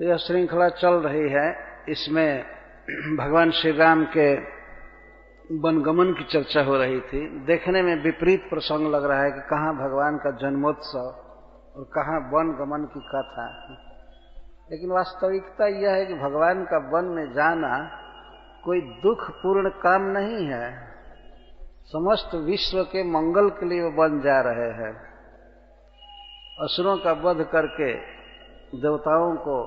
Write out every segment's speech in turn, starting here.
तो यह श्रृंखला चल रही है। इसमें भगवान श्री राम के वनगमन की चर्चा हो रही थी। देखने में विपरीत प्रसंग लग रहा है कि कहाँ भगवान का जन्मोत्सव और कहाँ वनगमन की कथा। लेकिन वास्तविकता यह है कि भगवान का वन में जाना कोई दुखपूर्ण काम नहीं है। समस्त विश्व के मंगल के लिए वो वन जा रहे हैं। असुरों का वध करके देवताओं को,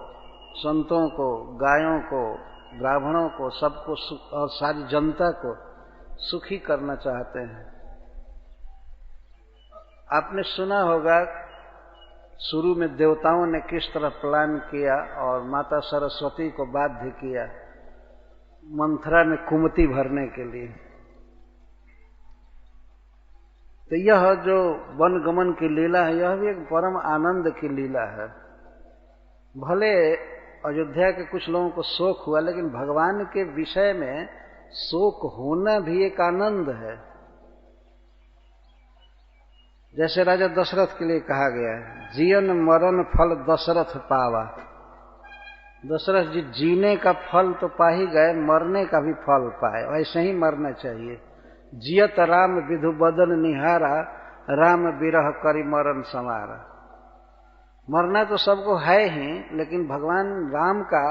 संतों को, गायों को, ब्राह्मणों को, सबको और सारी जनता को सुखी करना चाहते हैं। आपने सुना होगा शुरू में देवताओं ने किस तरह प्लान किया और माता सरस्वती को बाध्य किया मंथरा में कुमति भरने के लिए। तो यह जो वनगमन की लीला है, यह भी एक परम आनंद की लीला है। भले अयोध्या के कुछ लोगों को शोक हुआ, लेकिन भगवान के विषय में शोक होना भी एक आनंद है। जैसे राजा दशरथ के लिए कहा गया है, जीवन मरण फल दशरथ पावा। दशरथ जी जीने का फल तो पा ही गए, मरने का भी फल पाए। ऐसे ही मरना चाहिए। जियत राम विधु बदन निहारा, राम विरह करि मरण समारा। मरना तो सबको है ही, लेकिन भगवान राम का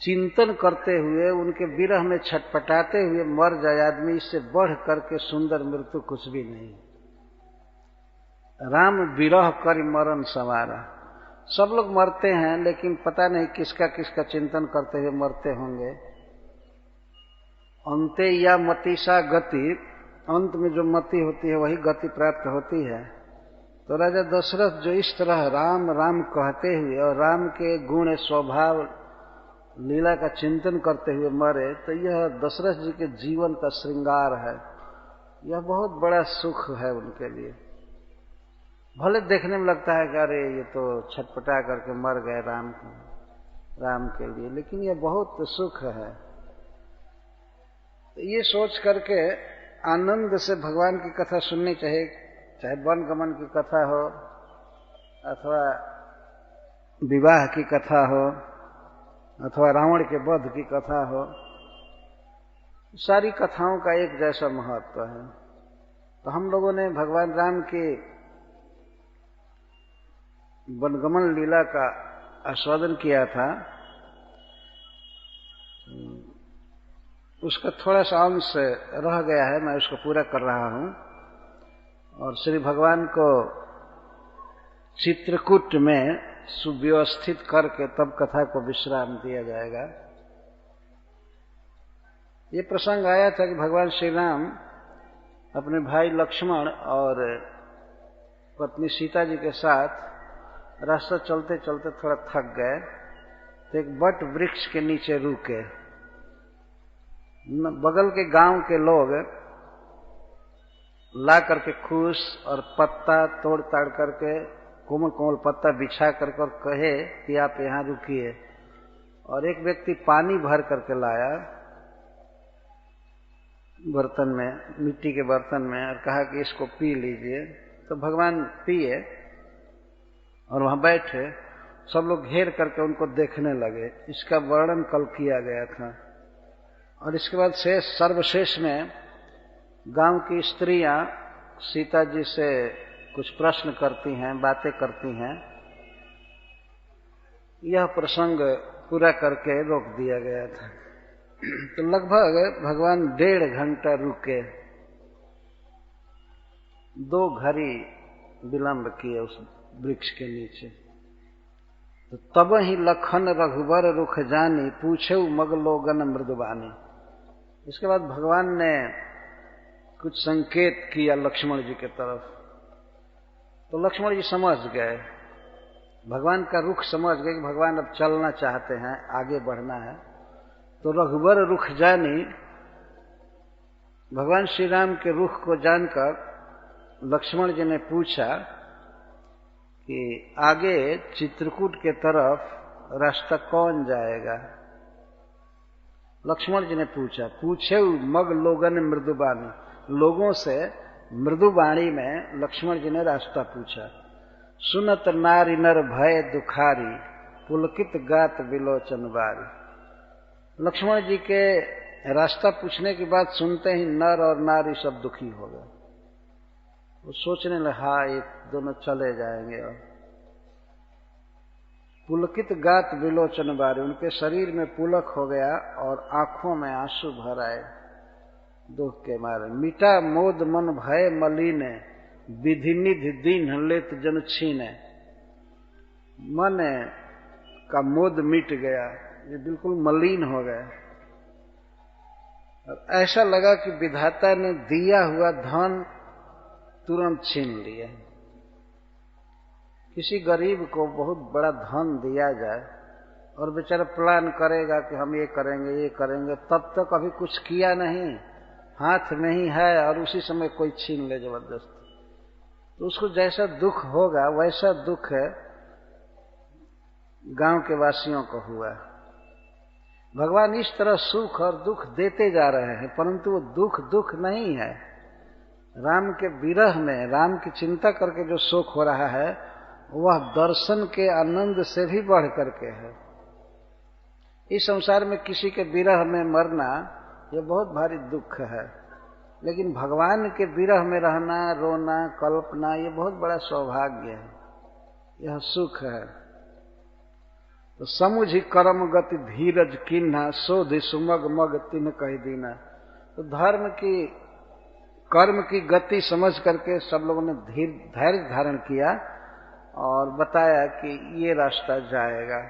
चिंतन करते हुए, उनके विरह में छटपटाते हुए मर जाए आदमी, इससे बढ़ करके सुंदर मृत्यु कुछ भी नहीं। राम विरह करि मरण समारा। सब लोग मरते हैं, लेकिन पता नहीं किसका किसका चिंतन करते हुए मरते होंगे। अंते या मतिसा गति, अंत में जो मति होती है वही गति प्राप्त होती है। तो राजा दशरथ जो इस तरह राम राम कहते हुए और राम के गुण स्वभाव लीला का चिंतन करते हुए मरे, तो यह दशरथ जी के जीवन का श्रृंगार है। यह बहुत बड़ा सुख है उनके लिए। भले देखने में लगता है कि अरे ये तो छटपटा करके मर गए राम के लिए, लेकिन यह बहुत सुख है। तो ये सोच करके आनंद से भगवान की कथा सुननी चाहिए, चाहे वनगमन की कथा हो अथवा विवाह की कथा हो अथवा रावण के वध की कथा हो। सारी कथाओं का एक जैसा महत्व है। तो हम लोगों ने भगवान राम की वनगमन लीला का आस्वादन किया था। उसका थोड़ा सा अंश रह गया है, मैं उसको पूरा कर रहा हूं। और श्री भगवान को चित्रकूट में सुव्यवस्थित करके तब कथा को विश्राम दिया जाएगा। ये प्रसंग आया था कि भगवान श्री राम अपने भाई लक्ष्मण और पत्नी सीता जी के साथ रास्ता चलते चलते थोड़ा थक गए, तो एक बट वृक्ष के नीचे रुके। बगल के गांव के लोग ला करके खूस और पत्ता तोड़ ताड़ करके कोमल कोमल पत्ता बिछा करके कहे कि आप यहाँ रुकिए। और एक व्यक्ति पानी भर करके लाया बर्तन में, मिट्टी के बर्तन में, और कहा कि इसको पी लीजिए। तो भगवान पिए और वहां बैठे। सब लोग घेर करके उनको देखने लगे। इसका वर्णन कल किया गया था। और इसके बाद शेष सर्वशेष में गांव की स्त्रियां सीता जी से कुछ प्रश्न करती हैं, बातें करती हैं। यह प्रसंग पूरा करके रोक दिया गया था। तो लगभग भगवान 1.5 घंटा रुके, 2 घड़ी विलंब किए उस वृक्ष के नीचे। तो तब ही लखन रघुबर रुख जानी, पूछे मगलोगन मृदुबानी। इसके बाद भगवान ने कुछ संकेत किया लक्ष्मण जी के तरफ। तो लक्ष्मण जी समझ गए, भगवान का रुख समझ गए कि भगवान अब चलना चाहते हैं, आगे बढ़ना है। तो रघुबर रुख जानी, भगवान श्री राम के रुख को जानकर लक्ष्मण जी ने पूछा कि आगे चित्रकूट के तरफ रास्ता कौन जाएगा। लक्ष्मण जी ने पूछा, पूछे मग लोगन मृदुबानी, लोगों से मृदुबाणी में लक्ष्मण जी ने रास्ता पूछा। सुनत नारी नर भय दुखारी, पुलकित गात विलोचन बारी। लक्ष्मण जी के रास्ता पूछने की बात सुनते ही नर और नारी सब दुखी हो गए। वो सोचने लगे हाँ ये दोनों चले जाएंगे। और पुलकित गात विलोचन बारी, उनके शरीर में पुलक हो गया और आंखों में आंसू भर आए दुख के मारे। मिटा मोद मन भय मलिने, विधि निधि दीन लेत जन छीने। मन का मोद मिट गया, ये बिल्कुल मलिन हो गया। और ऐसा लगा कि विधाता ने दिया हुआ धन तुरंत छीन लिया। किसी गरीब को बहुत बड़ा धन दिया जाए और बेचारा प्लान करेगा कि हम ये करेंगे, तब तक अभी कुछ किया नहीं, हाथ में ही है और उसी समय कोई छीन ले जबरदस्ती, तो उसको जैसा दुख होगा वैसा दुख है गांव के वासियों को हुआ। भगवान इस तरह सुख और दुख देते जा रहे हैं, परंतु वो दुख नहीं है। राम के विरह में, राम की चिंता करके जो शोक हो रहा है वह दर्शन के आनंद से भी बढ़ करके है। इस संसार में किसी के विरह में मरना यह बहुत भारी दुख है, लेकिन भगवान के विरह में रहना, रोना, कल्पना, ये बहुत बड़ा सौभाग्य है, यह सुख है। तो समुझि कर्म गति धीरज किन्हा, सोधि सुमग मग तिन्ह कहि दीना। तो धर्म की, कर्म की गति समझ करके सब लोगों ने धैर्य धारण किया और बताया कि ये रास्ता जाएगा।